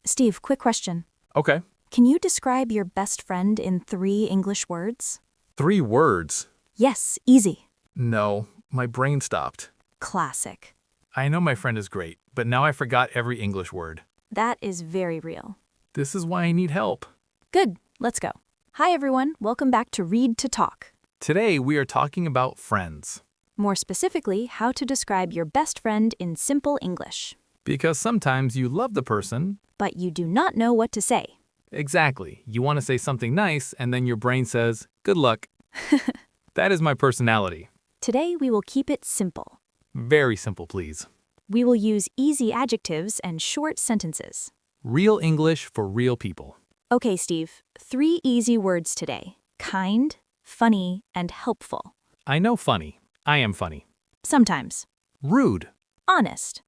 Steve, quick question. Okay. Can you describe your best friend in 3 English words? 3 words. Yes, easy. No, my brain stopped. Classic. I know my friend is great, but now I forgot every English word. That is very real. This is why I need help. Good, let's go. Hi everyone, welcome back to Read to Talk. Today we are talking about friends. More specifically, how to describe your best friend in simple English. Because sometimes you love the person. But you do not know what to say. Exactly. You want to say something nice and then your brain says, good luck. That is my personality. Today we will keep it simple. Very simple, please. We will use easy adjectives and short sentences. Real English for real people. Okay, Steve, 3 easy words today. Kind, funny, and helpful. I know funny. I am funny. Sometimes. Rude. Honest.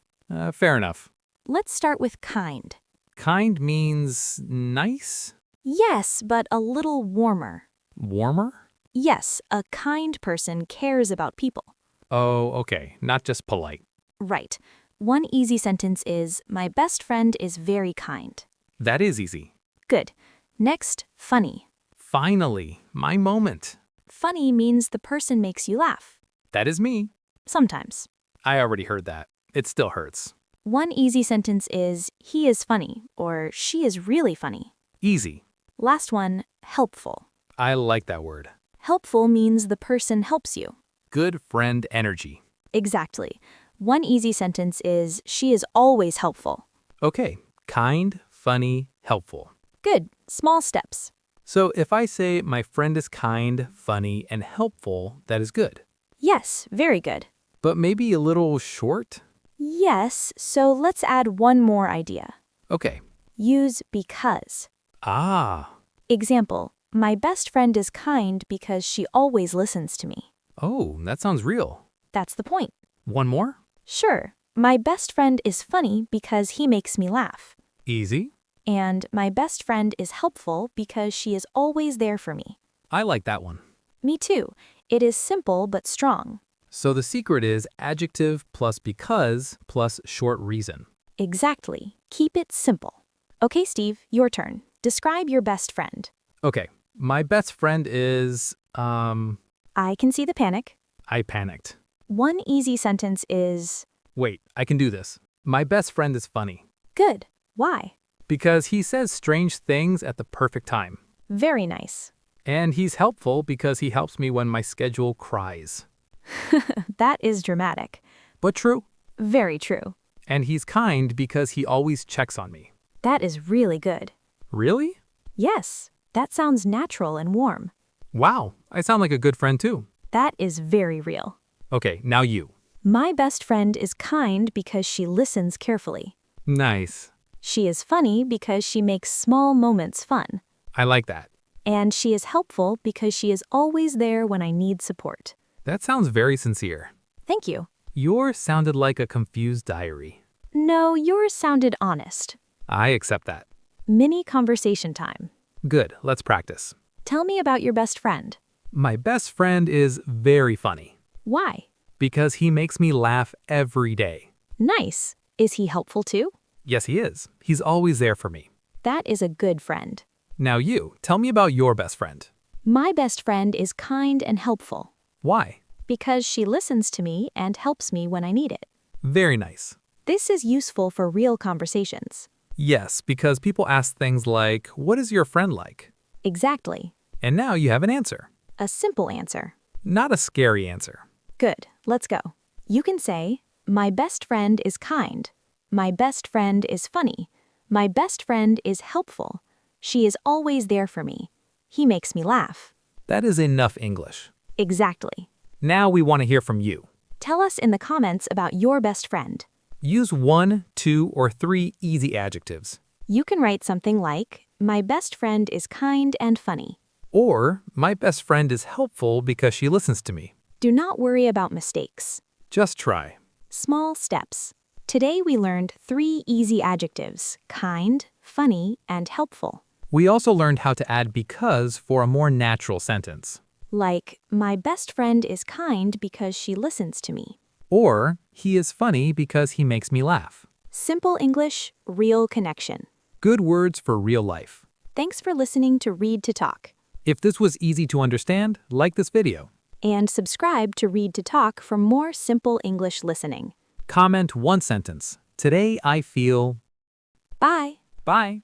Fair enough. Let's start with kind. Kind means nice? Yes, but a little warmer. Warmer? Yes, a kind person cares about people. Oh, okay. Not just polite. Right. One easy sentence is, my best friend is very kind. That is easy. Good. Next, funny. Finally, my moment. Funny means the person makes you laugh. That is me. Sometimes. I already heard that. It still hurts. One easy sentence is, he is funny, or she is really funny. Easy. Last one, helpful. I like that word. Helpful means the person helps you. Good friend energy. Exactly. One easy sentence is, she is always helpful. Okay. Kind, funny, helpful. Good. Small steps. So if I say my friend is kind, funny, and helpful, that is good. Yes, very good. But maybe a little short? Yes, so let's add one more idea. Okay. Use because. Ah. Example, my best friend is kind because she always listens to me. Oh, that sounds real. That's the point. One more? Sure, my best friend is funny because he makes me laugh. Easy. And my best friend is helpful because she is always there for me. I like that one. Me too. It is simple but strong. So the secret is adjective plus because plus short reason. Exactly. Keep it simple. Okay, Steve, your turn. Describe your best friend. Okay, my best friend is, I can see the panic. I panicked. One easy sentence is, Wait, I can do this. My best friend is funny. good. Why? Because he says strange things at the perfect time. Very nice. And he's helpful because he helps me when my schedule cries. That is dramatic. But true. Very true. And he's kind because he always checks on me. That is really good. Really? Yes, that sounds natural and warm. Wow, I sound like a good friend too. That is very real. Okay, now you. My best friend is kind because she listens carefully. Nice. She is funny because she makes small moments fun. I like that. And she is helpful because she is always there when I need support. That sounds very sincere. Thank you. Yours sounded like a confused diary. No, yours sounded honest. I accept that. Mini conversation time. Good, let's practice. Tell me about your best friend. My best friend is very funny Why? because he makes me laugh every day. Nice. Is he helpful too? Yes, he is. He's always there for me. That is a good friend. Now you, tell me about your best friend. My best friend is kind and helpful Why? because she listens to me and helps me when I need it. Very nice. This is useful for real conversations. Yes, because people ask things like, what is your friend like? Exactly. And now you have an answer. A simple answer. Not a scary answer. Good. Let's go. You can say, my best friend is kind. My best friend is funny. My best friend is helpful. She is always there for me. He makes me laugh. That is enough English. Exactly. Now we want to hear from you. Tell us in the comments about your best friend. Use 1, 2, or 3 easy adjectives. You can write something like, my best friend is kind and funny. Or, my best friend is helpful because she listens to me. Do not worry about mistakes. Just try. Small steps. Today we learned 3 easy adjectives, kind, funny, and helpful. We also learned how to add because for a more natural sentence. Like, my best friend is kind because she listens to me. Or, he is funny because he makes me laugh. Simple English, real connection. Good words for real life. Thanks for listening to Read to Talk. If this was easy to understand, like this video. And subscribe to Read to Talk for more simple English listening. Comment one sentence. Today I feel... Bye! Bye.